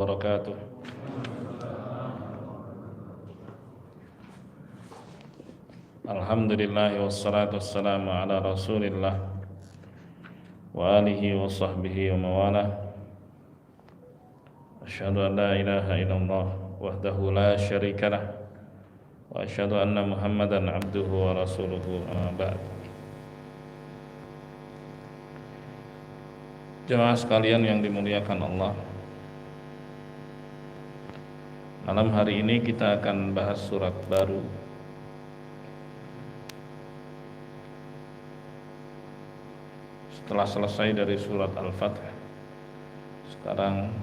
wabarakatuh. Alhamdulillah wassalatu wassalamu ala Rasulillah wa alihi wa sahbihi wa mawalah. Asyhadu an la ilaha illallah wahdahu la syarikalah wa asyhadu anna Muhammadan abduhu wa rasuluhu amma ba'd. Jemaah sekalian yang dimuliakan Allah, malam hari ini kita akan bahas surat baru. Setelah selesai dari surat Al-Fath, sekarang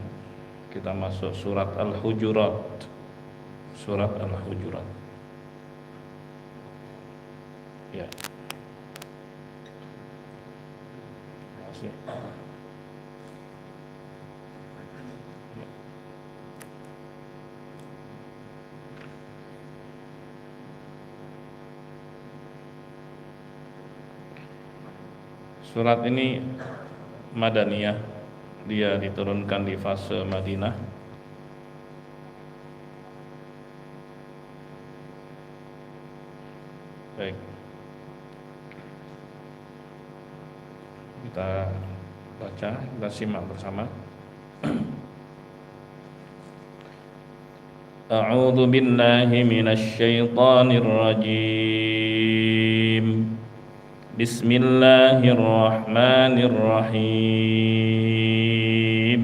kita masuk surat Al-Hujurat. Surat Al-Hujurat. Ya. Terima kasih. Surat ini Madaniyah, dia diturunkan di fase Madinah. Baik, kita baca, kita simak bersama. A'udzu billahi minasy syaithanir rajim. Bismillahirrahmanirrahim.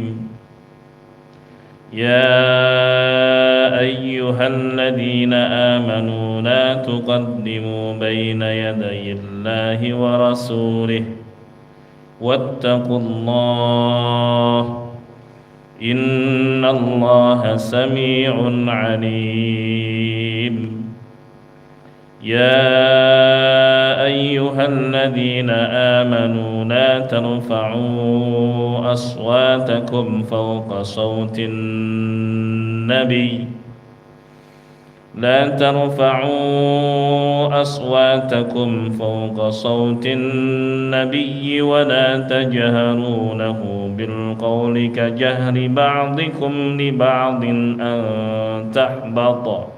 Ya ayyuhalladzina amanu la tuqaddimu baina yadayillahi wa rasulih wattaqullaha innallaha sami'un 'alim. Ya ayyuhalladzina amanu la tarfa'u aswatakum fawqa sawtin nabiy لا ترفعوا أصواتكم فوق صوت النبي ولا تجهروا له بالقول كجهر بعضكم لبعض أن تحبط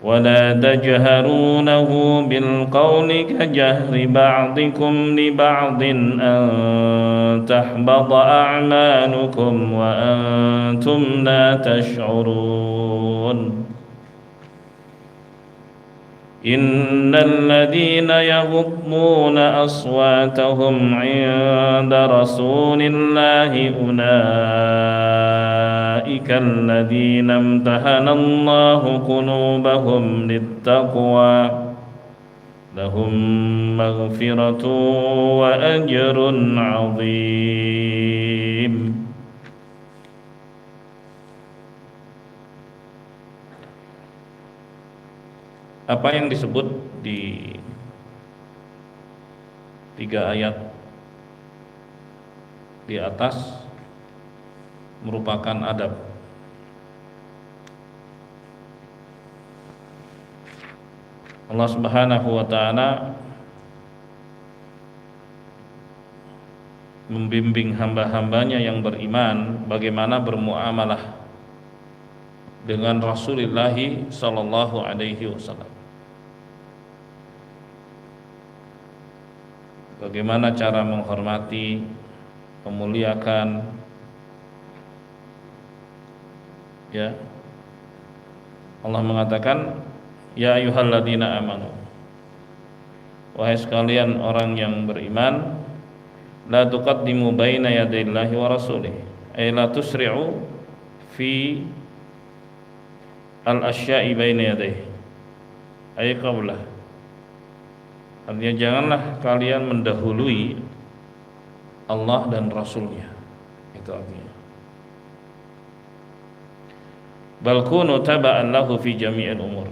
ولا تجهروا له بالقول كجهر بعضكم لبعض أن تحبط أعمالكم وأنتم لا تشعرون إن الذين يغضون أصواتهم عند رسول الله أولئك الذين امتحن الله قلوبهم للتقوى لهم مغفرة وأجر عظيم. Apa yang disebut di 3 ayat di atas merupakan adab. Allah Subhanahu wa ta'ala membimbing hamba-hambanya yang beriman bagaimana bermuamalah dengan Rasulullah sallallahu alaihi wasallam. Bagaimana cara menghormati, memuliakan, ya. Allah mengatakan, ya ayyuhalladzina amanu, wahai sekalian orang yang beriman, la tuqaddimu baina yadayillahi wa rasulih, ay la tusri'u fi al-asya'i baina yadayhi, ay qablah. Artinya janganlah kalian mendahului Allah dan Rasulnya. Itu artinya. Bal kunu taba'an lahu fi jami'il umur.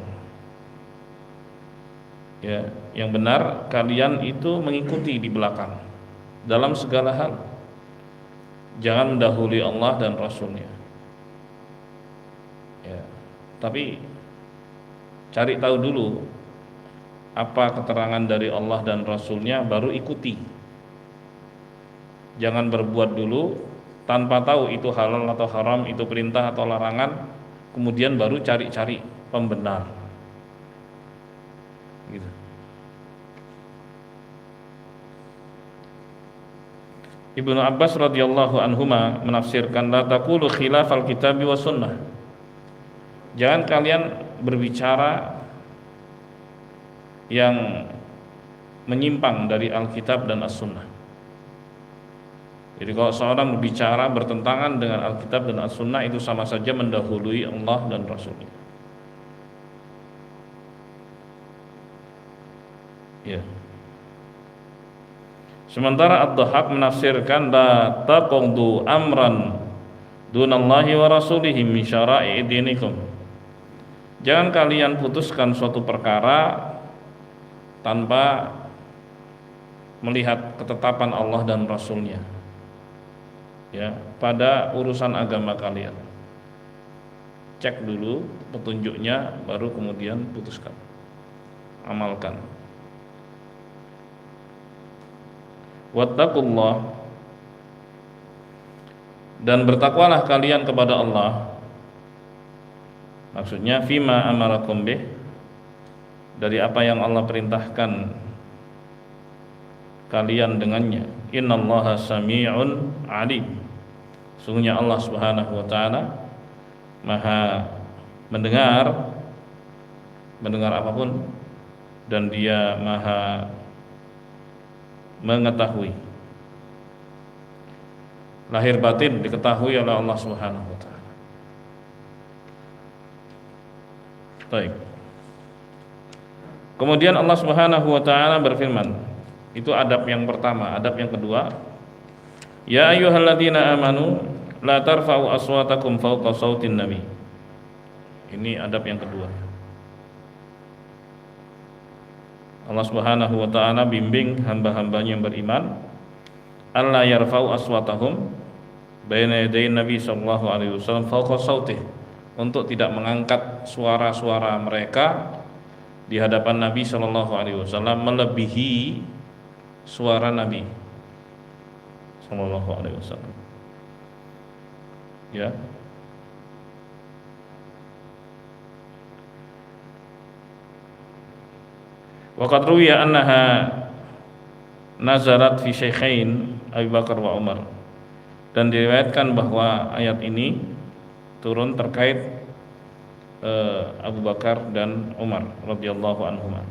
Ya, yang benar kalian itu mengikuti di belakang dalam segala hal. Jangan mendahului Allah dan Rasulnya. Ya, tapi cari tahu dulu apa keterangan dari Allah dan Rasulnya, baru ikuti. Jangan berbuat dulu tanpa tahu itu halal atau haram, itu perintah atau larangan, kemudian baru cari-cari pembenar. Gitu. Ibnu Abbas radhiyallahu anhuma menafsirkan, la taqulu khilafal kitabi wa sunnah. Jangan kalian berbicara yang menyimpang dari Alkitab dan As-Sunnah. Jadi kalau seorang berbicara bertentangan dengan Alkitab dan As-Sunnah, itu sama saja mendahului Allah dan Rasulnya. Ya. Sementara Ad-Dhahhak menafsirkan, la taqdu amran dunallahi wa rasulihi min syara'i dinikum. Jangan kalian putuskan suatu perkara tanpa melihat ketetapan Allah dan Rasulnya, ya, pada urusan agama kalian. Cek dulu petunjuknya, baru kemudian putuskan, amalkan. Wattaqullah, dan bertakwalah kalian kepada Allah. Maksudnya fima amarakum bih, dari apa yang Allah perintahkan kalian dengannya. Innallaha sami'un alim. Sungguhnya Allah Subhanahu wa taala Maha mendengar apapun, dan Dia Maha mengetahui. Lahir batin diketahui oleh Allah Subhanahu wa taala. Baik. Kemudian Allah Subhanahu wa taala berfirman, itu adab yang pertama. Adab yang kedua, ya ayyuhalladzina amanu la tarfa'u aswatakum fawqa sautin nabi. Ini adab yang kedua. Allah Subhanahu wa taala bimbing hamba-hambanya yang beriman, alla yarfa'u aswatahum baina yaday Nabi sallallahu alaihi wasallam fawqa sautih, untuk tidak mengangkat suara-suara mereka di hadapan Nabi sallallahu alaihi wasallam melebihi suara Nabi sallallahu alaihi wasallam. Ya. Wa qad ruwiya annaha nazarat fi syaikhain Abu Bakar wa Umar, dan diriwayatkan bahwa ayat ini turun terkait Abu Bakar dan Umar radhiyallahu anhuma.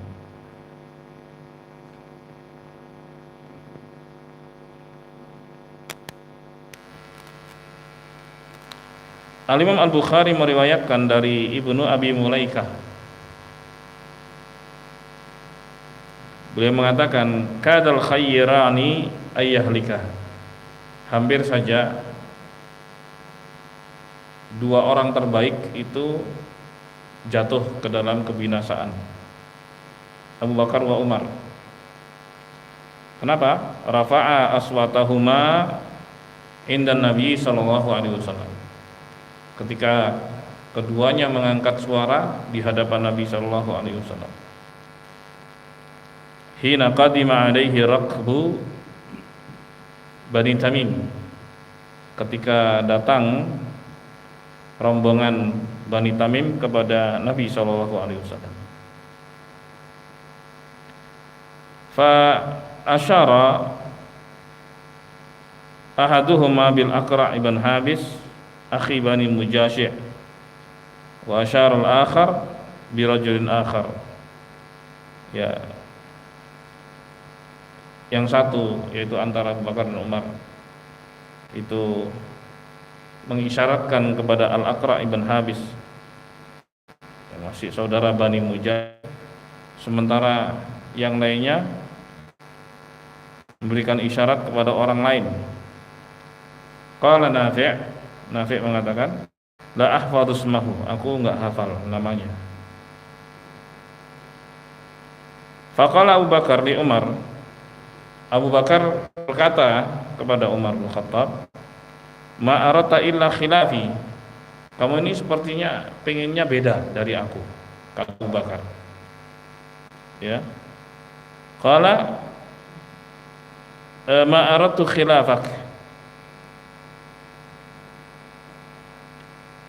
Al-Imam Al-Bukhari meriwayatkan dari Ibnu Abi Mulaikah, beliau mengatakan, kadal khayyirani ayyahlikah, hampir saja dua orang terbaik itu jatuh ke dalam kebinasaan, Abu Bakar wa Umar. Kenapa? Rafa'a aswatahuma indan Nabi sallallahu alaihi wasallam. Ketika keduanya mengangkat suara di hadapan Nabi sallallahu alaihi wasallam. Hina qadima alaihi rakbu Bani Tamim, ketika datang rombongan Bani Tamim kepada Nabi sallallahu alaihi wasallam. Fa asyara ahaduhuma bil Aqra' ibn Habis akhi Bani Mujasyi' wa asyara al-akhar bi rajulin akhar. Ya, yang satu yaitu antara Abu Bakar dan Umar itu mengisyaratkan kepada Al-Aqra' ibn Habis yang masih saudara Bani Mujasyi, sementara yang lainnya memberikan isyarat kepada orang lain. Qala Nafi' mengatakan, la ahfadhu ismahu, aku enggak hafal namanya. Faqala Abu Bakar li Umar, Abu Bakar berkata kepada Umar bin Khattab, ma arata illa khilafi, kamu ini sepertinya pengennya beda dari aku, kata Abu Bakar. Ya. Qala ma aratu khilafak,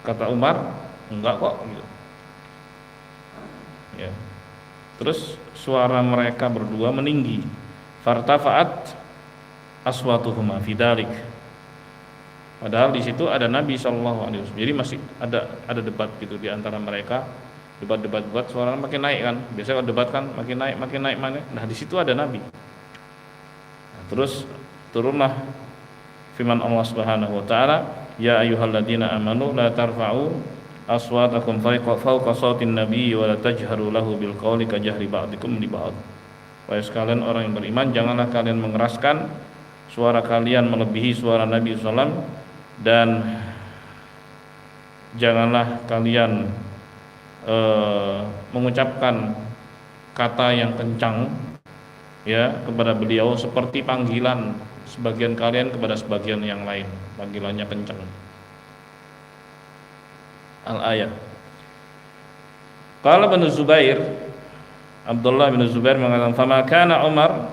Kata Umar, enggak kok gitu. Ya. Terus suara mereka berdua meninggi. Fartafa'at aswatuhuma fidalik. Padahal di situ ada Nabi Shallallahu Alaihi Wasallam. Jadi masih ada debat gitu di antara mereka. Debat suara makin naik kan. Biasanya kalau debat kan makin naik. Nah di situ ada Nabi. Nah, terus turunlah firman Allah Subhanahu Wa Taala, Ya ayyuhalladzina amanu la tarfa'u aswatakum fawqa sautin nabi wa la tajharu lahu bil qawli ka jahri ba'dikum li ba'd. Wahai sekalian orang yang beriman, janganlah kalian mengeraskan suara kalian melebihi suara Nabi SAW, dan janganlah kalian mengucapkan kata yang kencang ya kepada beliau seperti panggilan sebagian kalian kepada sebagian yang lain, panggilannya kencang. Al-ayah. Qala Ibnu Zubair, Abdullah bin Zubair mengatakan, "Fama kana Umar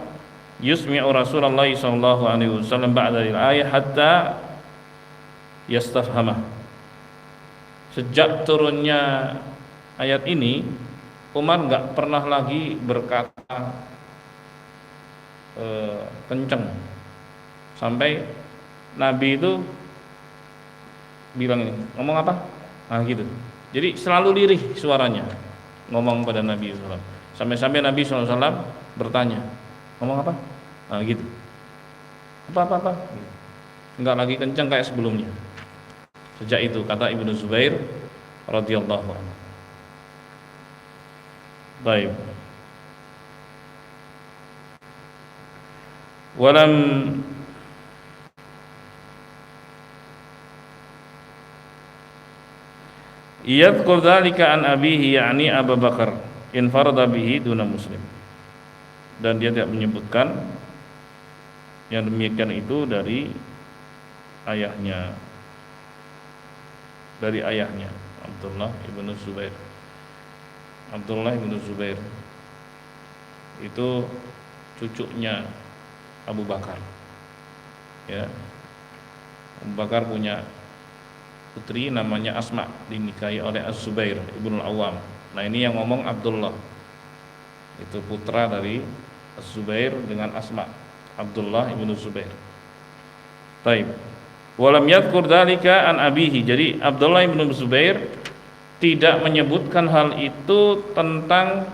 yusmi'u Rasulullah sallallahu alaihi wasallam ba'da al-ayah hatta yastafhamah." Sejak turunnya ayat ini, Umar enggak pernah lagi berkata kencang sampai Nabi itu bilang ini, ngomong apa? Nah gitu. Jadi selalu lirih suaranya ngomong pada Nabi SAW. Sampai-sampai Nabi SAW bertanya, ngomong apa? Nah gitu. Apa? Enggak lagi kencang kayak sebelumnya. Sejak itu, kata Ibnu Zubair radhiyallahu anhu. Baik. Walam yadhkur dzalika an abihi yakni Abu Bakar infarada bihi duna Muslim. Dan dia tidak menyebutkan yang demikian itu dari ayahnya. Abdullah ibnu Zubair. Abdullah ibnu Zubair itu cucunya Abu Bakar. Ya. Abu Bakar punya putri namanya Asma, dinikahi oleh Az-Zubair ibnu Al-Awwam. Nah ini yang ngomong Abdullah, itu putra dari Az-Zubair dengan Asma, Abdullah ibnu Zubair. Taib. Walam yadhkur dzalika an abihi. Jadi Abdullah ibnu Zubair tidak menyebutkan hal itu tentang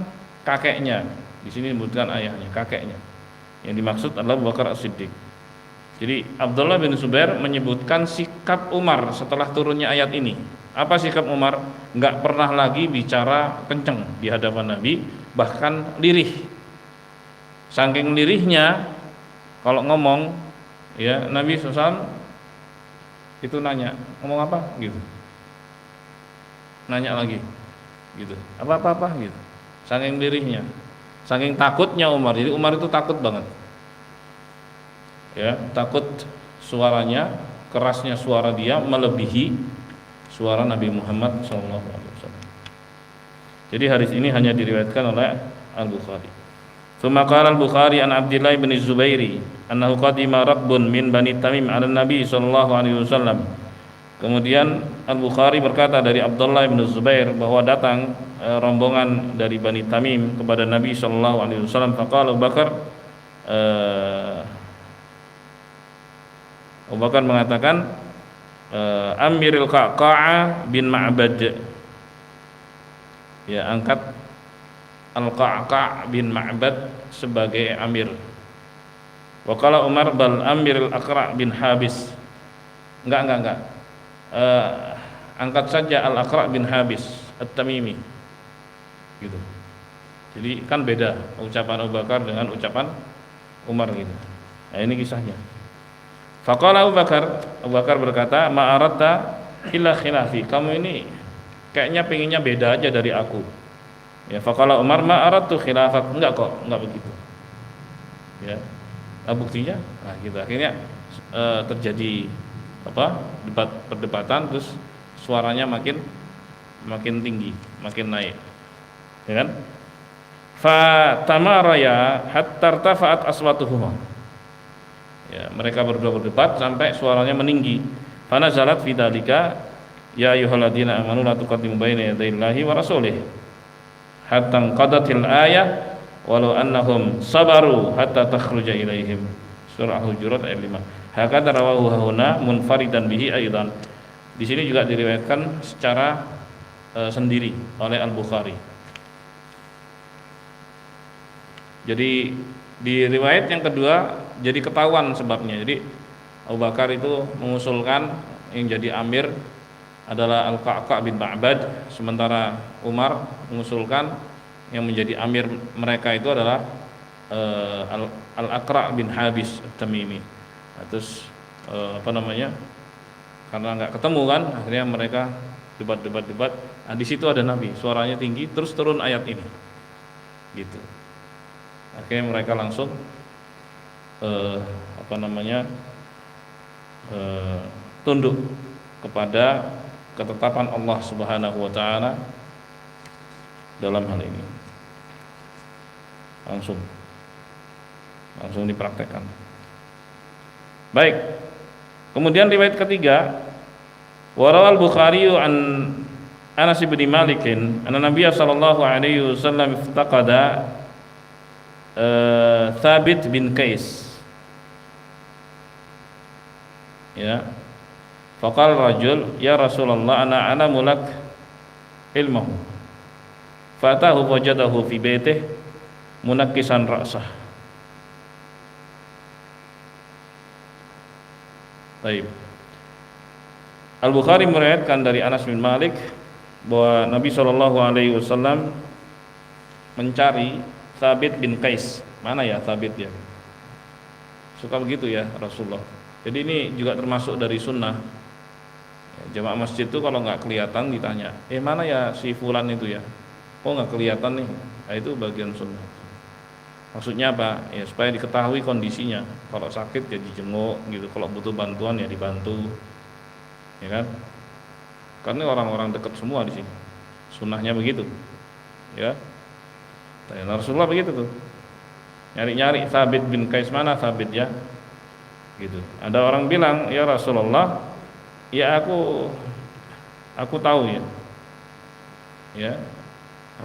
kakeknya. Di sini disebutkan ayahnya, kakeknya. Yang dimaksud adalah Abu Bakar As-Siddiq. Jadi Abdullah bin Zubair menyebutkan sikap Umar setelah turunnya ayat ini. Apa sikap Umar? Enggak pernah lagi bicara kenceng di hadapan Nabi, bahkan lirih. Saking lirihnya kalau ngomong ya Nabi SAW itu nanya, ngomong apa? Gitu. Nanya lagi. Gitu. Apa gitu. Saking lirihnya. Saking takutnya Umar. Jadi Umar itu takut banget. Ya, takut suaranya, kerasnya suara dia melebihi suara Nabi Muhammad SAW. Jadi hadis ini hanya diriwayatkan oleh Al-Bukhari. Tsumma qala Al-Bukhari an Abdullah bin Zubairi annahu qadima raqbun min Bani Tamim 'ala Nabi sallallahu alaihi wasallam. Kemudian Al-Bukhari berkata dari Abdullah bin Zubair bahwa datang rombongan dari Bani Tamim kepada Nabi sallallahu alaihi wasallam. Faqala Abu Bakar Abu Bakar mengatakan Amiril Qa'qa' bin Ma'bad. Ya, angkat Al-Qa'qa' bin Ma'bad sebagai amir. Wa qala Umar bal Amiril Aqra' bin Habis. Enggak. Angkat saja Al-Aqra' bin Habis At-Tamimi. Gitu. Jadi kan beda ucapan Abu Bakar dengan ucapan Umar gitu. Nah, ini kisahnya. Faqala Abu Bakar berkata, ma'aratta illa khilafi. Kamu ini kayaknya pengennya beda aja dari aku. Ya, faqala Umar ma'arattu khilafak. Enggak begitu. Ya. Nah, buktinya, nah gitu. Akhirnya terjadi perdebatan, terus suaranya makin tinggi, makin naik. Ya kan? Fa tamaraya hatta irtafa'at aswatuhuma. Ya, mereka berdua berdebat sampai suaranya meninggi. Fanazalat fi dzalika ya ayyuhalladzina amanu la tuqaddimu baina yadayillahi wa rasulih hatta qadatil ayah walau annahum sabaru hatta takhruja ilaihim. Surah Al-Hujurat ayat 5. Hakadha rawahu huna munfaridan bihi aidan. Di sini juga diriwayatkan secara sendiri oleh Al-Bukhari. Jadi di riwayat yang kedua jadi ketahuan sebabnya. Jadi Abu Bakar itu mengusulkan yang jadi amir adalah Al-Qa'qa' bin Ma'bad, sementara Umar mengusulkan yang menjadi amir mereka itu adalah Al-Aqra' bin Habis At-Tamimi. Terus karena nggak ketemu kan, akhirnya mereka debat. Nah, di situ ada Nabi, suaranya tinggi, terus turun ayat ini, gitu. Akhirnya mereka langsung tunduk kepada ketetapan Allah Subhanahu wa taala dalam hal ini. Langsung dipraktekkan. Baik. Kemudian riwayat ketiga, warawal Bukhari an Anas bin Malik anna Nabiy sallallahu alaihi wasallam iftaqada Thabit bin Qais. Ya. Faqala rajul, ya Rasulullah ana mulak ilmuhu. Fatahu wajadahu fi baitihi munakkisan ra'sah. Baik. Al-Bukhari meriwayatkan dari Anas bin Malik bahwa Nabi sallallahu alaihi wasallam mencari Thabit bin Qais. Mana ya Thabit ya? Suka begitu ya Rasulullah. Jadi ini juga termasuk dari sunnah. Jamaah masjid itu kalau nggak kelihatan ditanya, mana ya si fulan itu ya? Kok nggak kelihatan nih? Nah, itu bagian sunnah. Maksudnya apa? Ya supaya diketahui kondisinya. Kalau sakit ya dijenguk gitu. Kalau butuh bantuan ya dibantu. Ya kan? Karena orang-orang dekat semua di sini. Sunnahnya begitu. Ya. Rasulullah begitu tuh. Nyari-nyari Thabit bin Qais, mana Thabit ya? Gitu. Ada orang bilang, "Ya Rasulullah, ya aku tahu ya. Ya.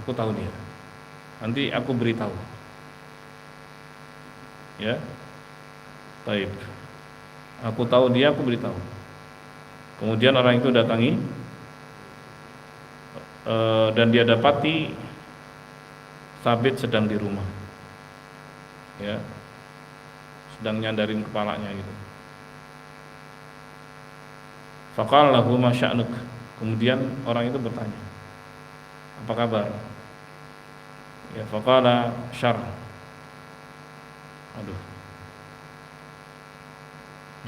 Aku tahu dia. Nanti aku beritahu." Ya. Baik. Aku tahu dia, aku beritahu. Kemudian orang itu datangi dan dia dapati Thabit sedang di rumah. Ya. Sedang nyandarin kepalanya gitu. Faqala lahu ma sya'nuk. Kemudian orang itu bertanya, "Apa kabar?" Ya, faqala syarr. Aduh,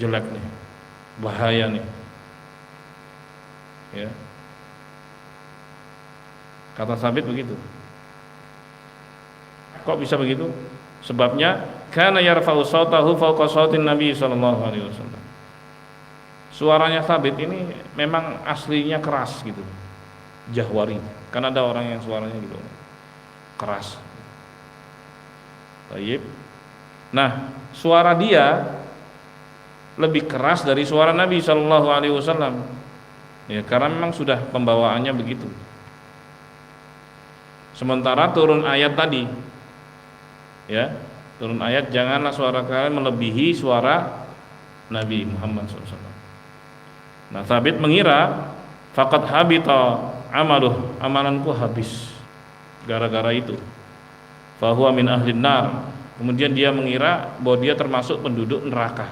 jelek nih, bahaya nih. Ya. Kata Thabit begitu. Kok bisa begitu? Sebabnya kana yarfa'u sautahu fawqa sautin Nabi sallallahu alaihi wasallam. Suaranya Thabit ini memang aslinya keras gitu. Jahwari. Kan ada orang yang suaranya gitu. Keras. Baik. Nah, suara dia lebih keras dari suara Nabi sallallahu alaihi wasallam. Ya, karena memang sudah pembawaannya begitu. Sementara turun ayat tadi, ya, turun ayat janganlah suara kalian melebihi suara Nabi Muhammad SAW. Nah, Thabit mengira faqad habita amaluh, amalanku habis gara-gara itu. Fahuwa min ahlin nar. Kemudian dia mengira bahwa dia termasuk penduduk neraka.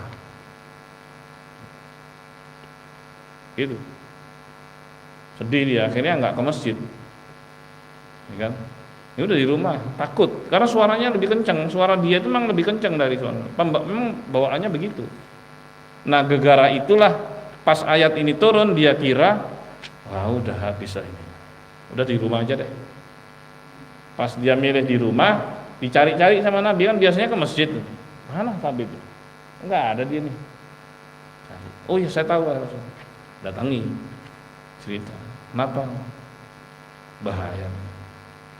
Gitu. Sedih dia, akhirnya enggak ke masjid. Ya kan? Ini udah di rumah, takut karena suaranya lebih kencang. Suara dia itu memang lebih kencang dari suara. Memang bawaannya begitu. Nah, gegara itulah pas ayat ini turun dia kira, wah udah habis ini. Udah di rumah aja deh. Pas dia milih di rumah, dicari-cari sama Nabi, kan biasanya ke masjid. Mana Thabit? Enggak ada dia nih. Oh iya saya tahu Rasul. Datangi. Cerita. Kenapa? Bahaya.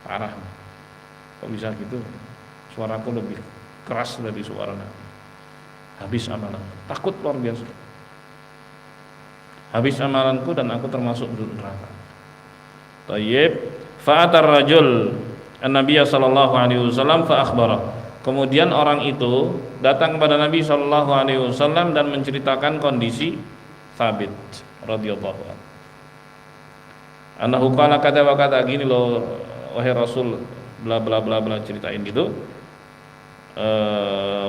Parah. Kok bisa gitu? Suaraku lebih keras dari suara Nabi. Habis amalan. Takut luar biasa. habis amalanku dan aku termasuk penduduk neraka. Tayyib, fa'atar rajul an-nabiy sallallahu alaihi wasallam fa akhbara. Kemudian orang itu datang kepada Nabi sallallahu alaihi wasallam dan menceritakan kondisi Thabit radhiyallahu anhu. Annahu qala kata wa kata, gini loh wahai Rasul, bla bla bla bla, ceritain gitu.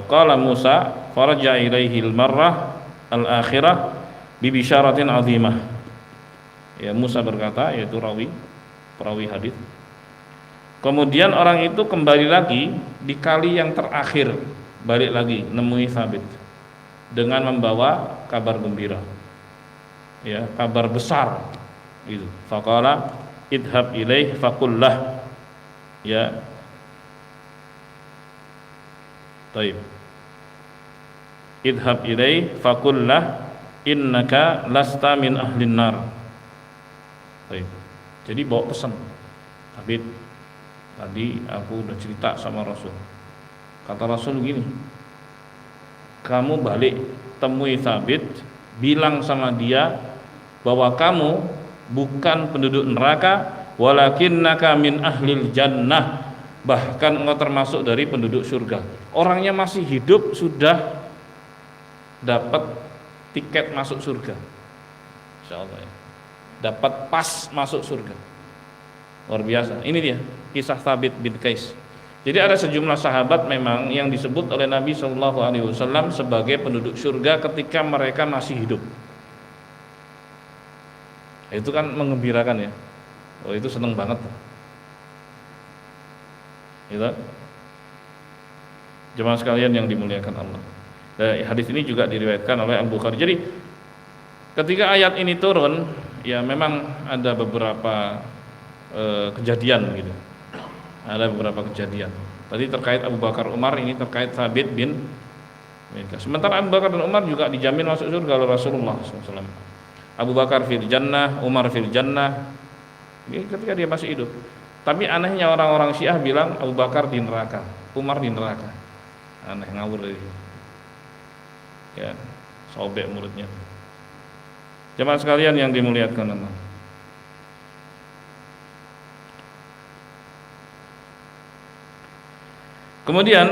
Qala Musa faraja ilaihi al-marrah al-akhirah bi bisyaratin azimah. Ya, Musa berkata, yaitu perawi hadis. Kemudian orang itu kembali lagi di kali yang terakhir, balik lagi nemui Thabit dengan membawa kabar gembira. Ya, kabar besar gitu. Faqala idhab ilaih faqullah. Ya. Baik. Idhab ilaih faqullah innaka lasta min ahlin nar. Baik. Jadi bawa pesan. Thabit, tadi aku udah cerita sama Rasul. Kata Rasul gini, kamu balik temui Thabit, bilang sama dia bahwa kamu bukan penduduk neraka, walakinnaka min ahlil jannah, bahkan engkau termasuk dari penduduk surga. Orangnya masih hidup sudah dapat tiket masuk surga, insyaallah ya. Dapat pas masuk surga. Luar biasa. Ini dia kisah Thabit bin Qais. Jadi ada sejumlah sahabat memang yang disebut oleh Nabi Shallallahu Alaihi Wasallam sebagai penduduk surga ketika mereka masih hidup. Itu kan menggembirakan ya. Oh, itu seneng banget. Gitu. Jemaah sekalian yang dimuliakan Allah. Dan hadis ini juga diriwayatkan oleh Abu Bukhari. Jadi ketika ayat ini turun, ya memang ada beberapa kejadian gitu. Ada beberapa kejadian. Tadi terkait Abu Bakar Umar, ini terkait Thabit bin Qais. Sementara Abu Bakar dan Umar juga dijamin masuk surga oleh Rasulullah SAW. Abu Bakar fil jannah, Umar fil jannah. Ini ketika dia masih hidup. Tapi anehnya orang-orang Syiah bilang Abu Bakar di neraka, Umar di neraka. Aneh, ngawur dari itu. Ya, sobek mulutnya. Jemaah sekalian yang dimuliakan Allah. Kemudian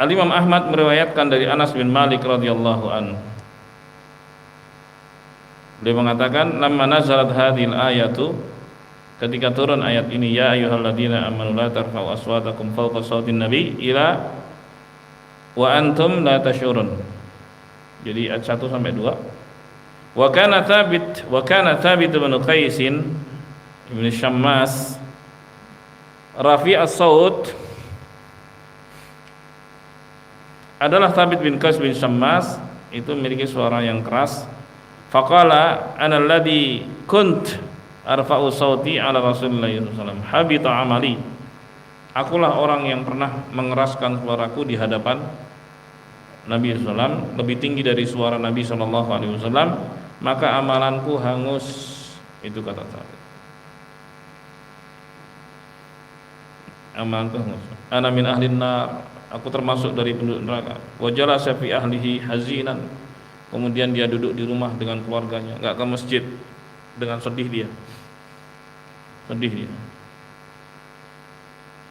Al-Imam Ahmad meriwayatkan dari Anas bin Malik radhiyallahu anhu. Beliau mengatakan, "Lamma nazalat hadhil ayatu", ketika turun ayat ini, "Ya ayyuhalladzina amanu la tarfa'u aswatakum fawqa sautin nabi ila wa antum la tashurun." Jadi ayat 1 sampai 2. Wa kana Thabit bin Qais bin Syammas rafi'as saut, adalah Thabit bin Qais bin Syammas itu memiliki suara yang keras. Faqala ana alladhi kunt arfa'u sauti ala Rasulillah sallallahu alaihi wasallam habita amali. Akulah orang yang pernah mengeraskan suaraku di hadapan Nabi sallallahu alaihi wasallam, lebih tinggi dari suara Nabi sallallahu alaihi wasallam, maka amalanku hangus. Itu kata Thabit. Amalanku hangus. Ana min ahlin nar, aku termasuk dari penduduk neraka. Wa jalasa fi ahlihi hazinan, kemudian dia duduk di rumah dengan keluarganya, enggak ke masjid, dengan sedih dia.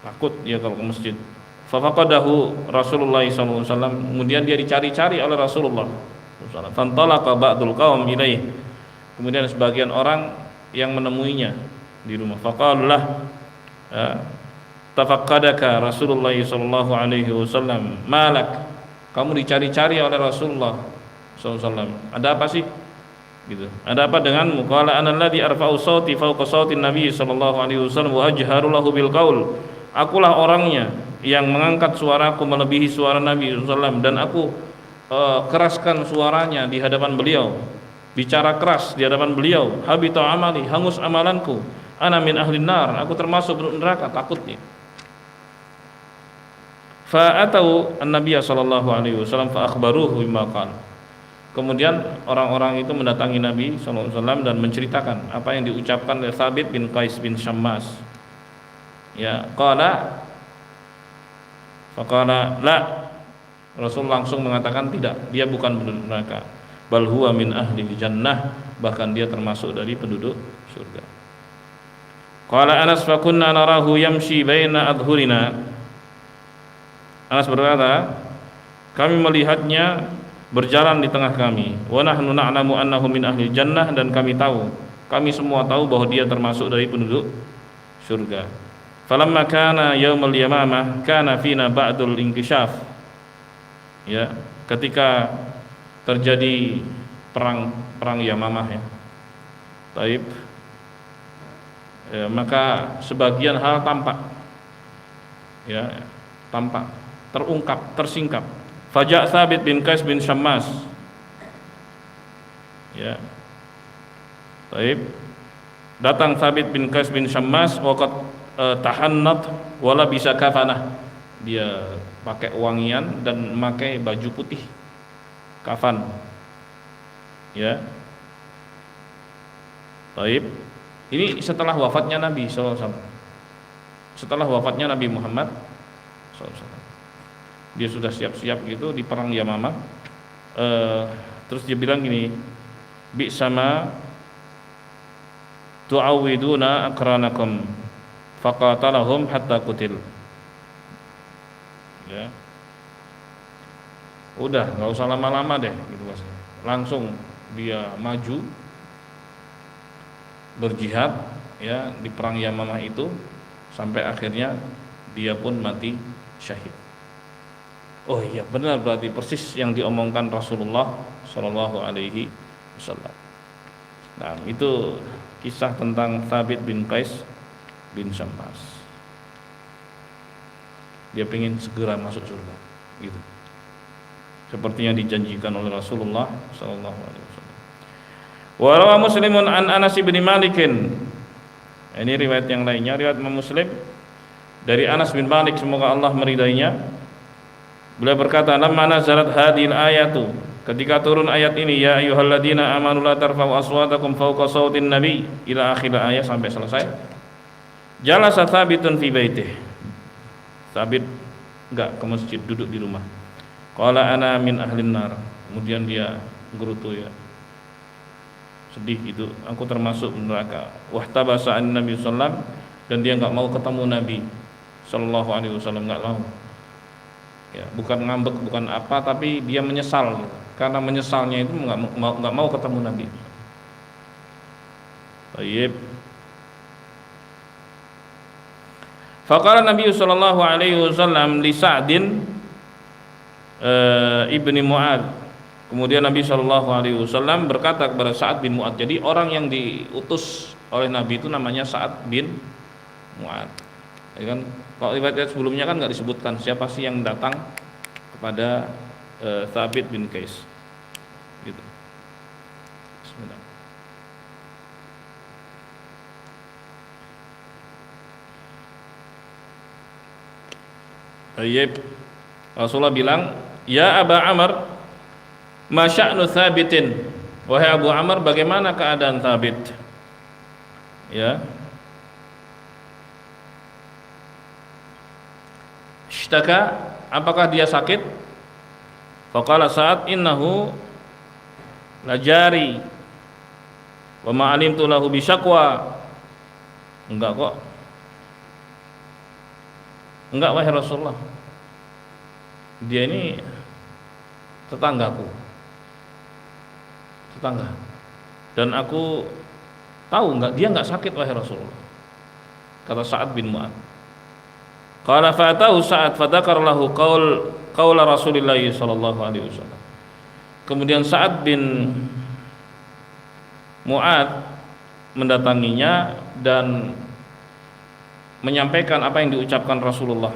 Takut dia kalau ke masjid. Fa faqadahu Rasulullah sallallahu alaihi wasallam, kemudian dia dicari-cari oleh Rasulullah sallallahu alaihi wasallam. Fantalaqa ba'dul qaum ilaih, kemudian sebagian orang yang menemuinya di rumah. Faqala tafaqqadaka Rasulullah sallallahu alaihi wasallam, malak, kamu dicari-cari oleh Rasulullah sallallahu alaihi wasallam, ada apa sih gitu, ada apa denganmu? Qala ana alladhi arfa'u sauti fawqa sautin nabi sallallahu alaihi wasallam wa ajharu lahu bil qaul, akulah orangnya yang mengangkat suaraku melebihi suara Nabi sallallahu alaihi wasallam, dan aku keraskan suaranya di hadapan beliau, bicara keras di hadapan beliau. Habita amali, hangus amalanku. Ana min ahlin nar, aku termasuk penduduk neraka, takutnya. Fa atau an-nabiy sallallahu alaihi wasallam fa akhbaruhu bima qala. Kemudian orang-orang itu mendatangi Nabi sallallahu alaihi wasallam dan menceritakan apa yang diucapkan oleh Thabit bin Qais bin Syammas. Ya, qala faqala la, Rasul langsung mengatakan tidak, dia bukan penduduk neraka. bal huwa min ahli jannah, bahkan dia termasuk dari penduduk surga. Qala Anas fa kunna narahu yamshi baina adhurina. Anas berkata, kami melihatnya berjalan di tengah kami. Wa nahnu na'lamu annahu min ahli jannah, dan kami semua tahu bahwa dia termasuk dari penduduk surga. Falamma kana yaumul yamamah kana fina ba'dul inkishaf. Ya, ketika terjadi perang Yamamah ya. Taib. Ya, maka sebagian hal tampak. Ya, tampak, terungkap, tersingkap. Faja' Thabit bin Qais bin Syammas. Ya. Taib. Datang Thabit bin Qais bin Syammas waqad tahannat wala bisa kafanah. Dia pakai wangian dan memakai baju putih, kafan. Ya. Taib. Ini setelah wafatnya Nabi SAW. Setelah wafatnya Nabi Muhammad SAW. Dia sudah siap-siap gitu di perang Yamamah. Terus dia bilang gini, bi sama tu'awiduna akranakum faqatalahum hatta qutil. Ya. Udah, nggak usah lama-lama deh gitu Mas. Langsung dia maju berjihad ya di perang Yamamah itu sampai akhirnya dia pun mati syahid. Oh iya, benar, berarti persis yang diomongkan Rasulullah Shallallahu Alaihi Wasallam. Nah, itu kisah tentang Thabit bin Qais bin Syammas. Dia ingin segera masuk surga, gitu. Seperti yang dijanjikan oleh Rasulullah Shallallahu Alaihi Wasallam. Warawa Muslimun an Anas bin Malikin. Ini riwayat yang lainnya, riwayat Muslim dari Anas bin Malik, semoga Allah meridainya. Beliau berkata, "Lamma nazalat hadhil ayatu," ketika turun ayat ini, "Ya ayyuhalladzina amanu la tarfa'u aswatakum fawqa sautin nabi," ila akhir ayat sampai selesai. Jalasa Tsabitun fi baitih. Tsabit enggak ke masjid, duduk di rumah. Qala ana min ahlin nar. Kemudian dia gerutu ya. Sedih gitu, aku termasuk neraka. Wahtabasa an Nabi sallallahu, dan dia enggak mau ketemu Nabi sallallahu alaihi wasallam, enggak mau. Ya, bukan ngambek, bukan apa, tapi dia menyesal gitu. Karena menyesalnya itu enggak mau ketemu Nabi. Baik. Faqala Nabi sallallahu alaihi wasallam li Sa'din ibni Mu'ad. Kemudian Nabi sallallahu alaihi wasallam berkata kepada Sa'ad bin Mu'ad. Jadi orang yang diutus oleh Nabi itu namanya Sa'ad bin Mu'ad. Ya kan? Kalau riwayat sebelumnya kan enggak disebutkan siapa sih yang datang kepada Thabit bin Qais. Gitu. Bismillah. Baik. Rasulullah bilang, "Ya Aba Amr, ma sya'nu Thabitin?" Wahai Abu Amr, bagaimana keadaan Thabit? Ya. Ishtaka, apakah dia sakit? Faqala Sa'ad, "Innahu lajari wa ma alimtu lahu bi syaqwa." Enggak kok. Enggak wahai Rasulullah. Dia ini tetanggaku. Tetangga. Dan aku tahu dia enggak sakit wahai Rasulullah. Kata Sa'ad bin Mu'ad. Qala fa'atahu Sa'ad fadzakar lahu qaula Rasulillah sallallahu alaihi wasallam. Kemudian Sa'ad bin Mu'ad mendatanginya dan menyampaikan apa yang diucapkan Rasulullah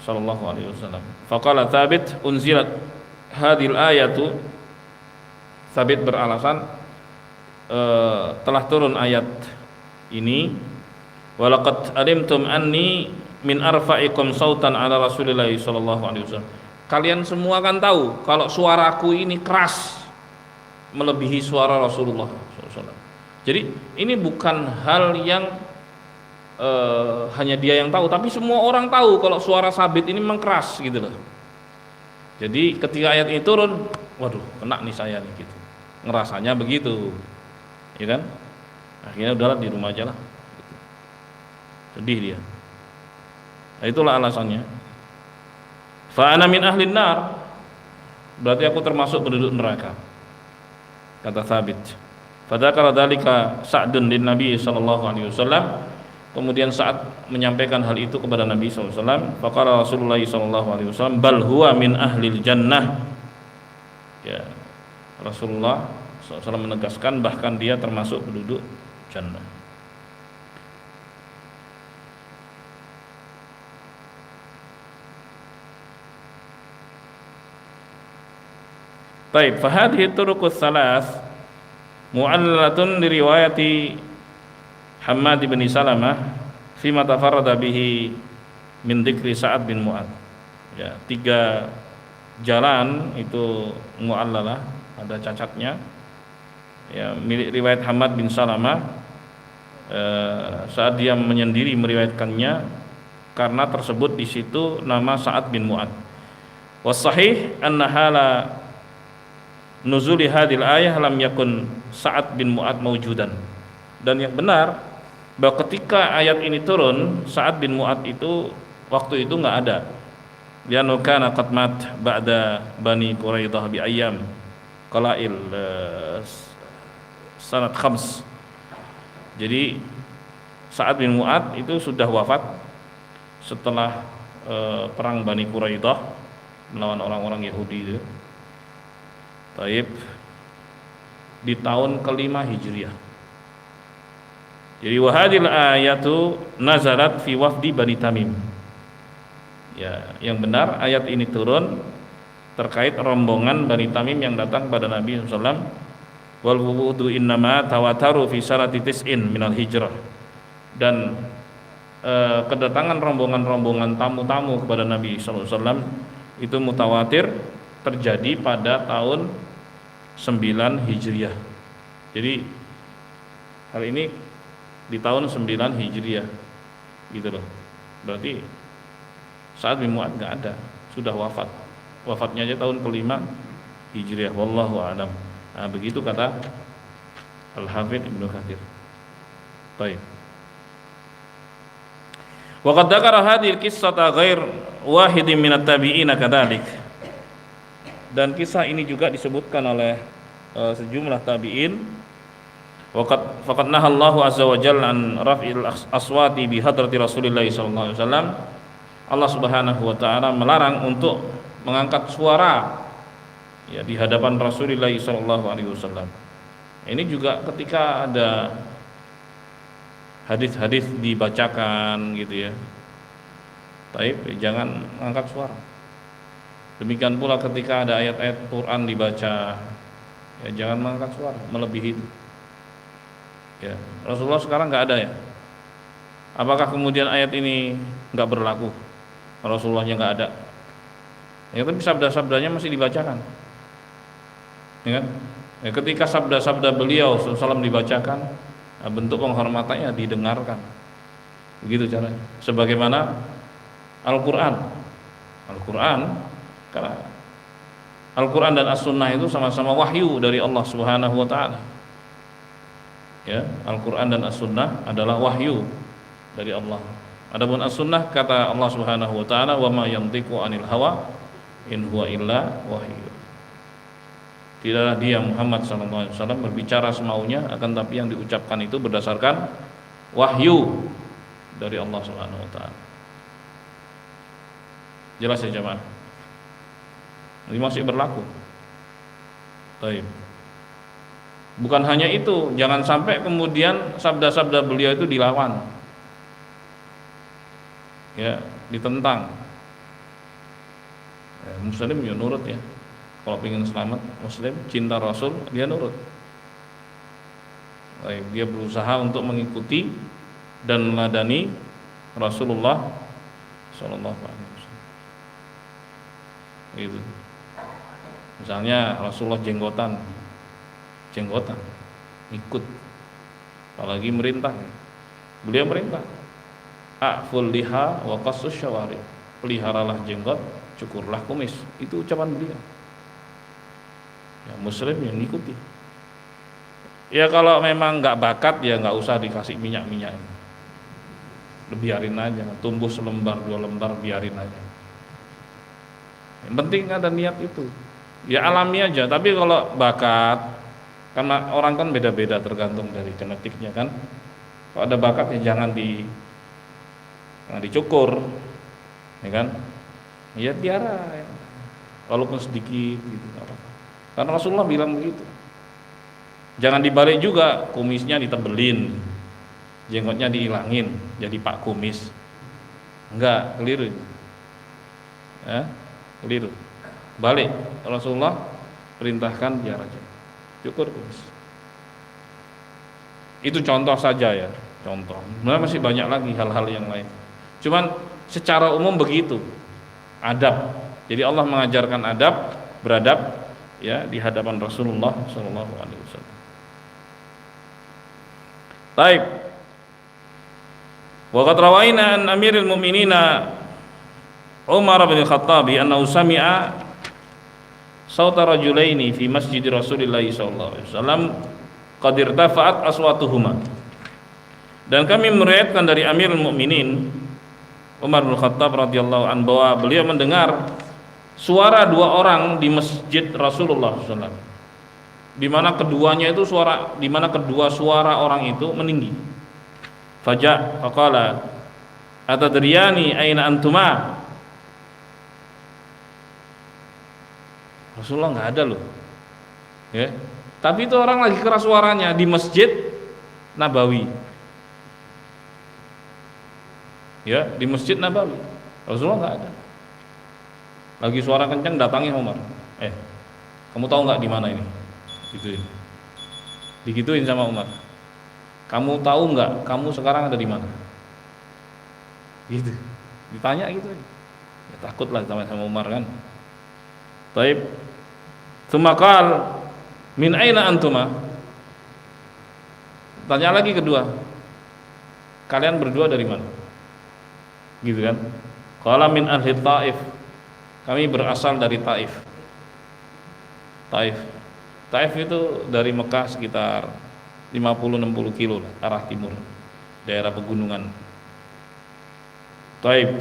sallallahu alaihi wasallam. Faqala Tsabit, unzilat hadhil ayatu. Tsabit beralasan telah turun ayat ini, walaqad alimtum anni min arfa'ikum sautan ala Rasulillah sallallahu alaihi wasallam. Kalian semua kan tahu kalau suaraku ini keras melebihi suara Rasulullah SAW. Jadi ini bukan hal yang hanya dia yang tahu, tapi semua orang tahu kalau suara Tsabit ini memang keras gitu loh. Jadi ketika ayat ini turun, waduh, kena nih saya nih gitu. ngerasanya begitu, ya kan? Akhirnya udahlah di rumah aja lah. Sedih dia. Nah, itulah alasannya. Fa ana min ahlin nar. Berarti aku termasuk penduduk neraka. Kata Thabit. Fadzakara dzalika Sa'dun lin Nabi sallallahu alaihi wasallam. Kemudian saat menyampaikan hal itu kepada Nabi sallallahu alaihi wasallam, faqala Rasulullah sallallahu alaihi wasallam, bal huwa min ahlil jannah. Ya, Rasulullah SAW menegaskan bahkan dia termasuk penduduk jannah. Baik, fahadhihi turuqus salas mu'allalatun li riwayati Hammad bin Salamah fi ma tafarrada bihi min dzikri Sa'ad bin Mu'adz. Ya, 3 jalan itu mu'allalah, ada cacatnya. Ya, milik riwayat Hammad bin Salamah saat dia menyendiri meriwayatkannya karena tersebut di situ nama Sa'ad bin Mu'adz. Was sahih anna hala nuzuli hadil ayah lam yakun Sa'ad bin Mu'adz maujudan. Dan yang benar bahwa ketika ayat ini turun, Sa'ad bin Mu'adz itu waktu itu enggak ada. Li'annahu kana qad mat ba'da Bani Quraidah bi ayyam qalail sanad khams. Jadi Sa'ad bin Mu'adz itu sudah wafat setelah perang Bani Quraidah melawan orang-orang Yahudi itu. Taib di tahun ke-5 Hijriah. Jadi wahadil ayatu nazarat fi wafdi Bani Tamim. Ya, yang benar ayat ini turun terkait rombongan Bani Tamim yang datang pada Nabi SAW. Wal wudu innama tawataru fi sanati tis'in minal hijrah. Dan kedatangan rombongan-rombongan tamu-tamu kepada Nabi SAW itu mutawatir terjadi pada tahun 9 Hijriah. Jadi hal ini di tahun 9 Hijriah gitu loh. Berarti Sa'ad bin Mu'adz enggak ada, sudah wafat. Wafatnya aja tahun ke-5 Hijriah, wallahu a'lam. Nah, begitu kata Al-Hafidz Ibnu Katsir. Baik. Wa qad dzakara hadhihi al-qissata ghair wahidin min at-tabi'in kadzalik. Dan kisah ini juga disebutkan oleh sejumlah tabi'in. Faqad nahallahu azza wa jalla an raf'il aswati bi hadrati Rasulillah sallallahu alaihi wasallam. Allah Subhanahu wa taala melarang untuk mengangkat suara ya di hadapan Rasulullah sallallahu alaihi wasallam. Ini juga ketika ada hadis-hadis dibacakan gitu ya. Taib, jangan angkat suara. Demikian pula ketika ada ayat-ayat Quran dibaca, ya jangan mengangkat suara melebihi itu. Ya, Rasulullah sekarang nggak ada ya. Apakah kemudian ayat ini nggak berlaku? Rasulullahnya nggak ada. Ya, tapi sabda-sabdanya masih dibacakan. Ya kan? Ya, ketika sabda-sabda beliau SAW dibacakan, nah, bentuk penghormatannya didengarkan. Begitu caranya. Sebagaimana Al-Quran, karena Al-Quran dan As-Sunnah itu sama-sama wahyu dari Allah Subhanahu wa taala. Ya, Al-Quran dan As-Sunnah adalah wahyu dari Allah. Adapun As-Sunnah kata Allah Subhanahu wa taala, "Wa ma yantiqu 'anil hawa in huwa illa wahyu." Tidaklah dia Muhammad sallallahu alaihi wasallam berbicara semaunya, akan tapi yang diucapkan itu berdasarkan wahyu dari Allah Subhanahu wa taala. Jelas ya jemaah? Ini masih berlaku. Baik. Bukan hanya itu, jangan sampai kemudian sabda-sabda beliau itu dilawan. Ya, ditentang. Ya, Muslim ya nurut ya. Kalau ingin selamat, Muslim cinta Rasul, dia nurut. Baik, dia berusaha untuk mengikuti dan meladani Rasulullah sallallahu alaihi wasallam. Gitu. Misalnya Rasulullah jenggotan ikut, apalagi merintah, beliau merintah a'ful liha wa qassus syawari, peliharalah jenggot, cukurlah kumis, itu ucapan beliau ya. Muslim yang ngikuti Ya kalau memang nggak bakat ya nggak usah dikasih minyak-minyak. Biarin aja, tumbuh selembar dua lembar biarin aja. Yang penting ada niat itu. Ya alami aja. Tapi kalau bakat, karena orang kan beda-beda tergantung dari genetiknya kan. Kalau ada bakat ya jangan dicukur, ya kan? Ya biara, ya. Walaupun sedikit gitu. Karena Rasulullah bilang begitu. Jangan dibalik juga, kumisnya ditebelin, jenggotnya dihilangin, jadi Pak Kumis. Enggak, keliru. Ya, keliru. Balik, Rasulullah perintahkan biar aja cukur kumis. Itu contoh saja ya, contoh. Sebenarnya masih banyak lagi hal-hal yang lain. Cuman secara umum begitu. Adab. Jadi Allah mengajarkan adab, beradab ya di hadapan Rasulullah sallallahu alaihi wasallam. Baik. Wa qad rawaina an Amirul Mu'minina Umar bin Khattab annahu sami'a sauta rajulaini fi masjid Rasulillah sallallahu alaihi wasallam qad irtafa'at aswatuhuma. Dan kami meriwayatkan dari Amirul Mukminin Umar bin Khattab radhiyallahu anhu bahwa beliau mendengar suara dua orang di masjid Rasulullah sallallahu alaihi wasallam, di mana kedua suara orang itu meninggi. Faqala atadriyani aina antuma. Rasulullah nggak ada loh, ya. Tapi itu orang lagi keras suaranya di Masjid Nabawi, ya, di Masjid Nabawi. Rasulullah nggak ada. Lagi suara kencang, datangi Umar. Kamu tahu nggak di mana ini? Gituin. Digituin sama Umar. Kamu tahu nggak? Kamu sekarang ada di mana? Gitu. Ditanya gitu. Ya, takutlah sama Umar kan. Taib. Tsumaqal min aina antuma? Tanya lagi kedua. Kalian berdua dari mana? Gitu kan? Qala min ahli Taif. Kami berasal dari Taif. Taif itu dari Mekah sekitar 50-60 kilo lah, arah timur, daerah pegunungan. Taif.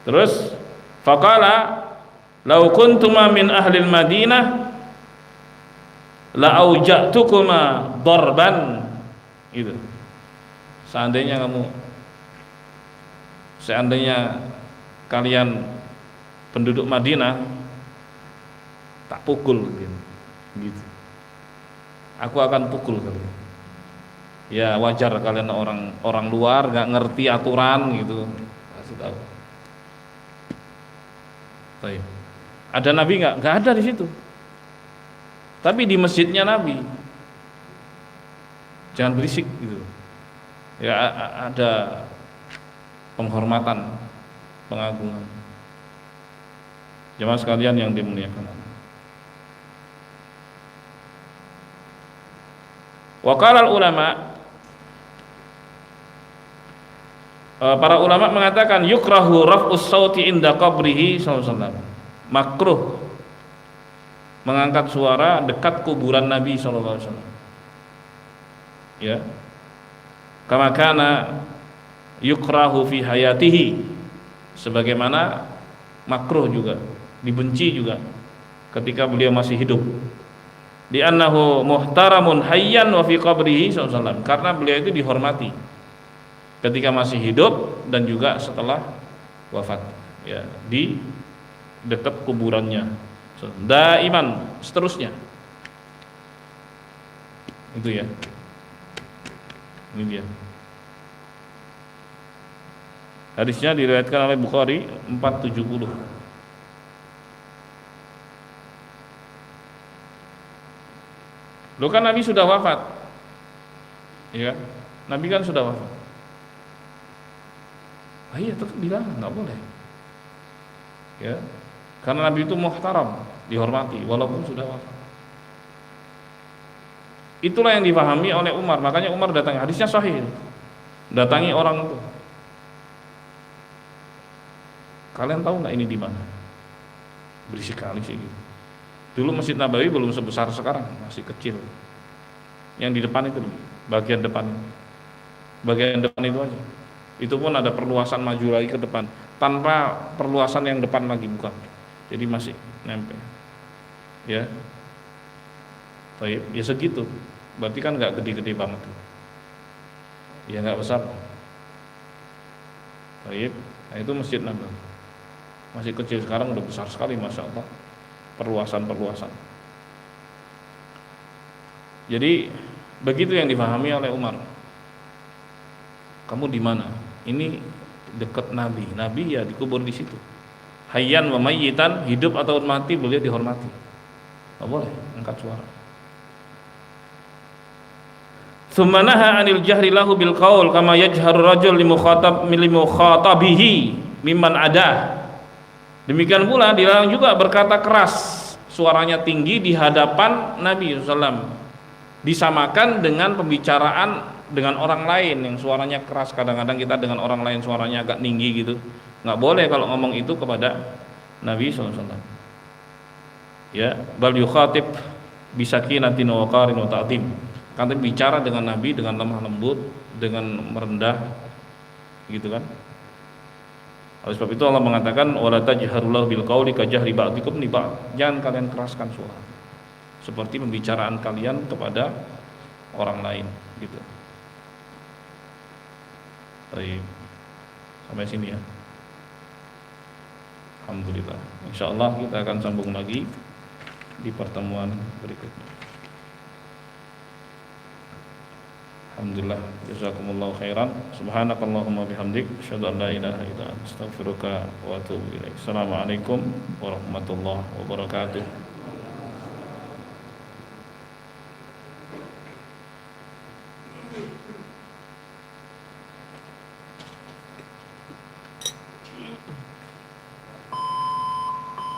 Terus faqala law kuntuma min ahli Madinah la auja'tukuma darban. Gitu. Seandainya kalian penduduk Madinah, tak pukul gitu. Aku akan pukul kalian. Ya wajar kalian orang luar nggak ngerti aturan gitu. Kasih tahu. Baik. Ada Nabi nggak? Nggak ada di situ. Tapi di masjidnya Nabi. Jangan berisik gitu. Ya ada penghormatan, pengagungan. Jemaah sekalian yang dimuliakan Allah. Wa qala ulama, para ulama mengatakan yukrahu raf'us sauti inda qabrihi sallallahu alaihi wasallam. Makruh mengangkat suara dekat kuburan Nabi sallallahu alaihi wasallam. Ya. Kama kana yukrahu fi hayatihi, sebagaimana makruh juga, dibenci juga ketika beliau masih hidup. Di annahu muhtaramun hayyan wa fi qabrihi sallallahu alaihi wasallam, karena beliau itu dihormati ketika masih hidup dan juga setelah wafat, ya, di dekat kuburannya daiman seterusnya. Itu ya. Ini dia. Hadisnya diriwayatkan oleh Bukhari 470. Loh kan Nabi sudah wafat. Ya, Nabi kan sudah wafat. Iya tetap bilang nggak boleh. Ya, karena Nabi itu muhtaram, dihormati walaupun sudah wafat. Itulah yang dipahami oleh Umar. Makanya Umar datangi, hadisnya sahih, datangi orang itu. Kalian tahu nggak ini di mana? Berisik kali sih gitu. Dulu Masjid Nabawi belum sebesar sekarang, masih kecil. Yang di depan itu, bagian depan itu aja. Itu pun ada perluasan maju lagi ke depan, tanpa perluasan yang depan lagi, bukan. Jadi masih nempel. Ya, baik, ya segitu. Berarti kan nggak gede-gede banget. Ya nggak besar. Baik, nah itu Masjid Nabawi. Masih kecil, sekarang udah besar sekali, masya Allah. Perluasan. Jadi begitu yang dipahami oleh Umar. Kamu di mana? Ini dekat Nabi. Nabi ya dikubur di situ. Hayyan wa mayyitan, hidup atau mati beliau dihormati. Nggak boleh angkat suara. Tsumma naha 'anil jahri lahu bil qaul kama yajharu rajul li mukhatabihi mimman ada. Demikian pula dilarang juga berkata keras, suaranya tinggi di hadapan Nabi SAW, disamakan dengan pembicaraan dengan orang lain yang suaranya keras. Kadang-kadang kita dengan orang lain suaranya agak tinggi gitu, nggak boleh kalau ngomong itu kepada Nabi SAW. Ya, bal yukhatib bisakinatin wa waqarin wa ta'zim. Kan bicara dengan Nabi dengan lemah lembut, dengan merendah, gitu kan. Oleh sebab itu Allah mengatakan wala tajharu lahu bil qauli kajahri ba'dikum li ba'd. Jangan kalian keraskan suara seperti pembicaraan kalian kepada orang lain, gitu. Baik. Sampai sini ya. Alhamdulillah. Insyaallah kita akan sambung lagi di pertemuan berikutnya. Alhamdulillah, jazakumullahu khairan. Subhanakallahumma bihamdik, asyhadu an la ilaha illa anta, astaghfiruka wa atubu ilaik. Assalamualaikum warahmatullahi wabarakatuh.